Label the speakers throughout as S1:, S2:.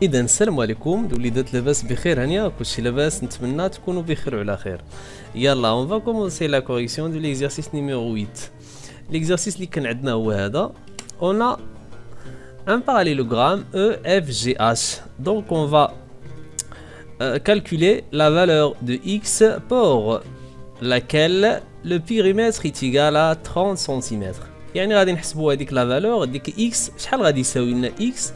S1: اذا السلام عليكم وليدات لاباس بخير هانيه كلشي لاباس نتمنى تكونوا بخير وعلى خير. يلا اون فا كومونسي لا كوريكسيون دو ليكزارسيس نيميرو 8. ليكزارسيس اللي كان عندنا هو هذا. on a un parallélogramme EFGH. Donc on va calculer la valeur de x pour laquelle le périmètre est égal à 30 cm. يعني غادي نحسبوا هذيك لا فالور ديك x شحال غادي يساوي لنا x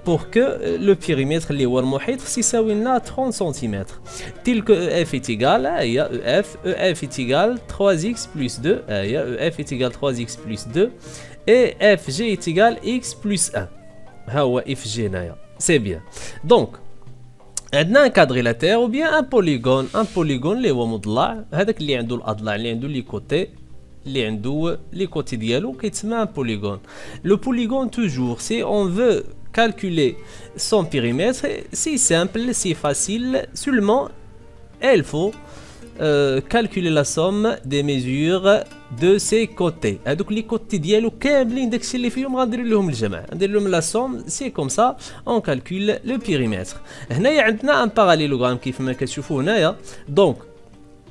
S1: pour que le périmètre اللي هو المحيط يساوي لنا 30 cm. tel que EF est égal هي EF est égal 3x plus 2 هي EF est égal 3x plus 2 et FG est égal x plus 1. ها هو FG هنايا. C'est bien. Donc عندنا ان كادريلاتير ou bien un polygone اللي هو مضلع. هذاك اللي عنده الاضلاع اللي عنده لي كوتي اللي عنده لي كوتي ديالو كيتسمى un polygone. Le polygone toujours si on veut calculer son périmètre, c'est simple, c'est facile, seulement il faut calculer la somme des mesures de ses côtés. هذوك لي كوتي ديالو كاملين داكشي اللي فيهم غندير لهم الجمع، ندير لهم لا somme, c'est comme ça on calcule le périmètre. هنايا عندنا un parallélogramme كيف ما كتشوفوا هنايا. Donc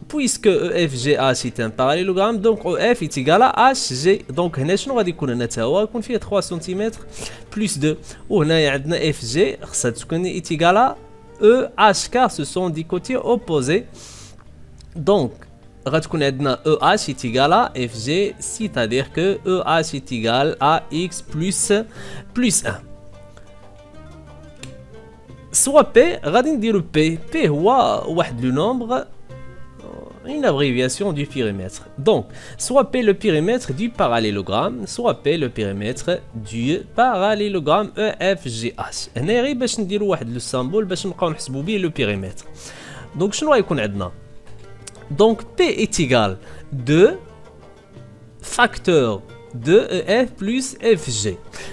S1: puisque EFGH est un parallélogramme, donc EF est égal à HG. Donc هنا شنو غادي يكون هنا تا هو يكون فيه 3 سم plus 2 وهنايا عندنا FG خصها تكون est égal à EH car ce sont des côtés opposés. Donc غتكون عندنا EH est égal à FG, c'est-à-dire que EH est égal à x plus 1. soit P غادي نديرو P هو واحد لو نومبر une abréviation du périmètre. Donc, soit P le périmètre du parallélogramme, soit P le périmètre du parallélogramme EFGH. هنا غير باش نديرو واحد لو سامبول باش نبقاو نحسبوا به لو périmètre. Donc شنو غيكون عندنا؟ Donc P est égal 2 facteur de EF plus FG.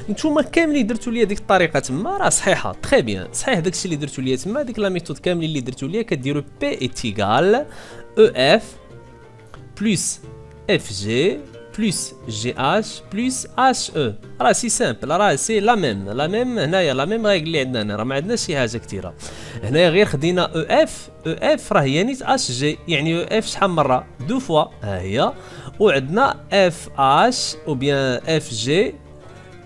S1: نتوما كاملين درتو ليا ديك الطريقه تما راه صحيحه تري بيان صحيح داكشي اللي درتو ليا تما ديك لا ميثود كاملين اللي درتو ليا كديروا P est égal EF plus FG plus GH plus HE. راه سي سامبل راه سي لا ميم هنايا لا ميم ريغل اللي عندنا هنا راه ما عندناش شي حاجه كثيره. هنايا غير خدينا EF راه هي نيت HG يعني EF شحال مره دو فوا ها هي وعندنا FH ou bien FG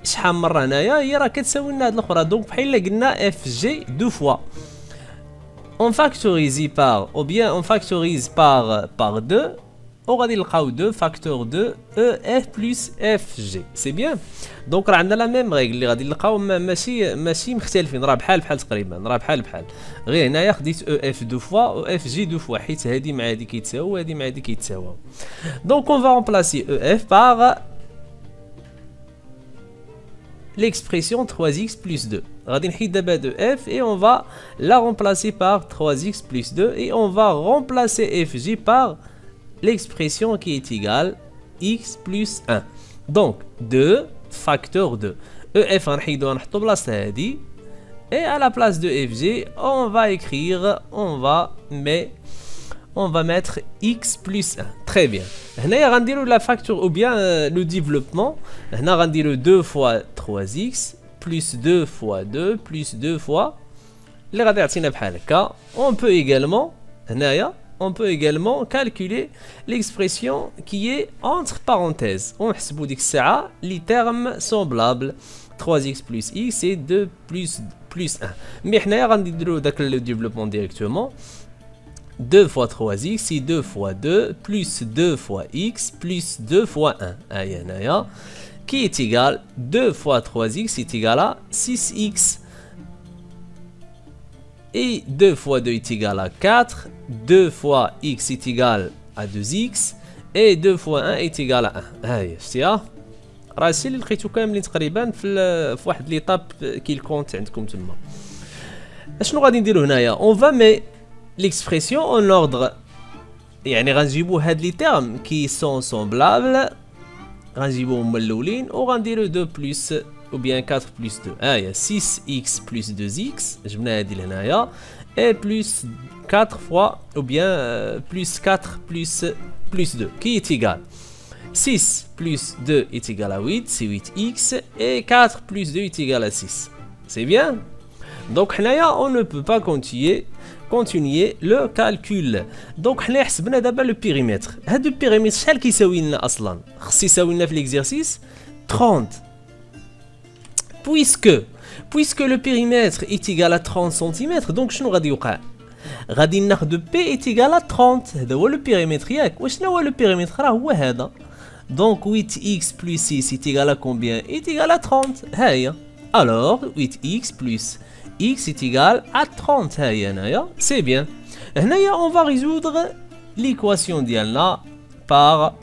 S1: شحال مره هنايا هي راه كتساوي لنا هاد الاخرى. دونك بحال قلنا FG دو فوا on factorise par ou bien on factorise par 2 وغادي نلقاو 2 facteur 2 EF plus FG. c'est bien. donc راه عندنا لا ميم ريغل اللي غادي نلقاو ماشي مختلفين راه بحال تقريبا راه بحال غير هنايا خديت EF دو فوا و FG دو فوا حيت هادي مع هادي كيتساووا وهادي مع هادي كيتساووا. donc on va remplacer EF par l'expression 3x plus 2. غادي نحيد دابا de f et on va la remplacer par 3x plus 2 et on va remplacer FG par l'expression qui est égale x plus 1. donc 2 facteur 2 EF غنحيدو نحطو بلاصه هادي et à la place de FG on va écrire on va mettre x plus 1. très bien. هنايا غنديرو la facture ou bien le développement. هنا غنديرو 2 fois 3x plus 2 fois 2 plus 2 fois اللي غادي يعطينا بحال هكا. on peut également calculer l'expression qui est entre parenthèses. ونحسبوا ديك الساعه les termes semblables 3x plus x et 2 plus 1. mais حنايا غنديرو داك le développement directement 2 fois 3x c'est 2 fois 2 plus 2 fois x plus 2 fois 1 هنايا qui est égal 2 fois 3x est égal à 6x et 2 fois 2 est égal à 4 2 fois x est égal à 2x et 2 fois 1 est égal à 1. هاهي شتيها راه هادشي اللي لقيتو كاملين تقريبا في واحد ليطاب كي الكونت عندكم تما. اشنو غادي نديرو هنايا on va mettre l'expression en ordre يعني غنجيبو هاد لي تيرم كي سون سومبلابل غنجيبوهم من الاولين وغنديرو 2 بلس ou bien 4 plus 2 هاهي 6x plus 2x جبنا هادي لهنايا et plus 4 fois ou bien plus 4 plus 2 qui est égal 6 plus 2 est égal à 8 c'est 8x et 4 plus 2 est égal à 6. c'est bien. Donc on ne peut pas continuer le calcul. Donc حنا حسبنا دابا le périmètre. هذا البيريمتر شحال كيساوي لنا اصلا؟ خص يساوي لنا في l'exercice 30. Puisque le périmètre est égal à 30 cm, donc شنو غادي يوقع؟ غادي ناخذ P est égal à 30. هذا هو le périmètre ياك. وشنو هو le périmètre؟ راه هو هذا. Donc 8x plus 6 est égal à combien? Est égal à 30. ها هي. Alors 8x plus x est égal à 30. ها هي هنايا. C'est bien. هنايا on va résoudre l'équation ديالنا par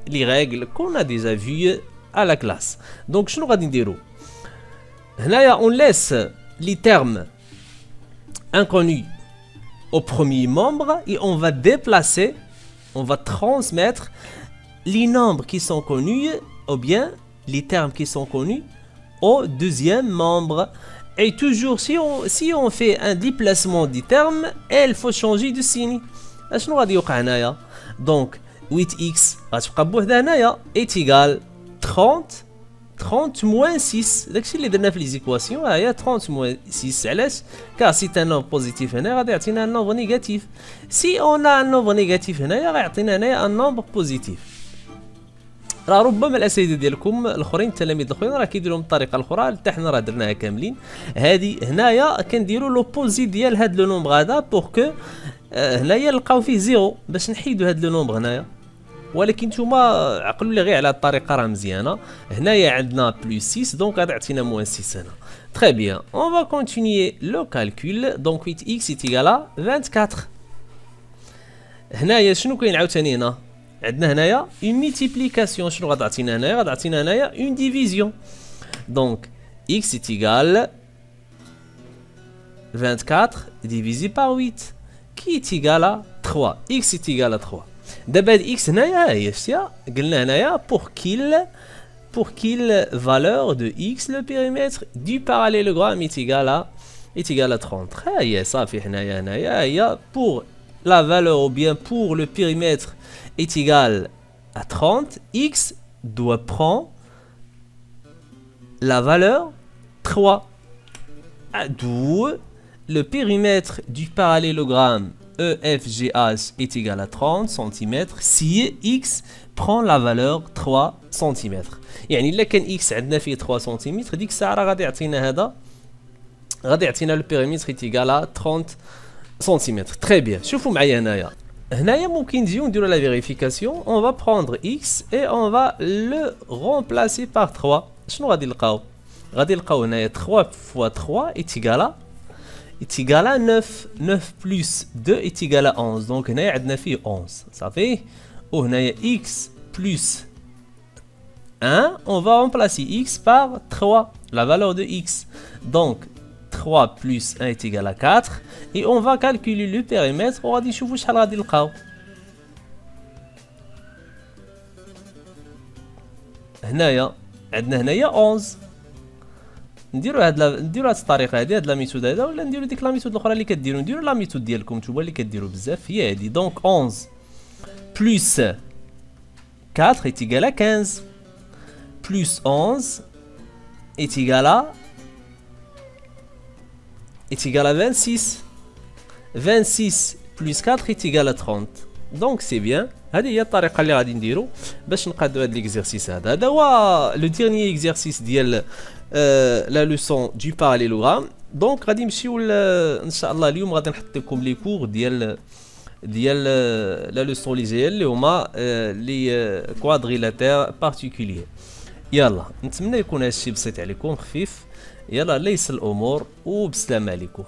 S1: les règles qu'on a déjà vues à la classe. Donc شنو غادي نديرو؟ هنايا on laisse les termes inconnus au premier membre et on va déplacer, on va transmettre les nombres qui sont connus ou bien les termes qui sont connus au deuxième membre. Et toujours si on fait un déplacement des termes, il faut changer de signe. شنو غادي يوقع هنايا؟ Donc 8x غتبقى بوحدها هنايا est égal 30 moins 6. داكشي اللي درنا في لي زيكواسيون. ها هي 30 moins 6. علاش؟ car c'est un nombre positif هنا غادي يعطينا un nombre négatif. Si on a un nombre négatif هنايا غيعطينا هنايا un nombre positif. راه ربما الاساتذه ديالكم الاخرين التلاميذ الاخرين راه كيديروا بالطريقه الاخرى حتى حنا راه درناها كاملين. هذه هنايا كنديروا لوبوزي ديال هذا لو نومبر هذا بور كو هنايا نلقاو فيه زيرو باش نحيدوا هذا لو نومبر هنايا. ولكن نتوما عقلوا لي غير على الطريقه راه مزيانه. هنايا عندنا بلس 6 دونك غادي يعطينا موان 6 هنا. Très bien, on va continuer le calcul. Donc 8x est égal à 24. هنايا شنو كاين عاوتاني هنا؟ عندنا هنايا une multiplication. شنو غتعطينا هنايا؟ غتعطينا هنايا une division. Donc x est égal 24 divisé par 8 qui est égal à 3. x est égal à 3. دابا هاد x هنايا ها هي شتيها قلنا هنايا pour quelle valeur de x le périmètre du parallélogramme est égal à 30. ها هي صافي هنايا ها هي pour la valeur ou bien pour le périmètre est égal à 30, x doit prendre la valeur 3. D'où le périmètre du parallélogramme EFGH est égal à 30 cm si x prend la valeur 3 cm. يعني إلا كان x عندنا فيه 3 cm ديك الساعة راه غادي يعطينا هذا غادي يعطينا le périmètre est égal à 30 cm. Très bien. شوفوا معايا هنايا. هنايا ممكن نجيو نديرو la vérification. On va prendre x et on va le remplacer par 3. شنو غادي نلقاو؟ غادي نلقاو هنايا 3 fois 3 est égal à 9. 9 plus 2 est égal à 11. Donc هنايا عندنا فيه 11 صافي. وهنايا x plus 1 on va remplacer x par 3 la valeur de x. Donc 3 plus 1 est égal à 4 et on va calculer le périmètre وغادي نشوفوا شحال غادي نلقاو. هنايا عندنا هنايا 11. نديرو هاد الطريقه هادي هاد لا ميثود هذا ولا نديرو ديك لا ميثود الاخرى اللي كديروا نديرو لا ميثود ديالكم نتوما اللي كديروا بزاف هي هادي. دونك 11 plus 4 est égal à 15 plus 11 est égal à 26. 26 plus 4 est égal à 30. Donc c'est bien. هذه هي الطريقه اللي غادي نديرو باش نقادو هذا ليكزيرسيس هذا. هذا هو لو ديرنيي اكزيرسيس ديال لا لوسون دو باراليلوغرام. دونك غادي نمشيو ان شاء الله اليوم غادي نحط لكم لي كور ديال لا لوسون اللي جايه اللي هما لي كوادريلاتير بارتيكولير. يلا نتمنى يكون هذا الشيء بسيط عليكم خفيف. يلا ليس الامور وبسلامه عليكم.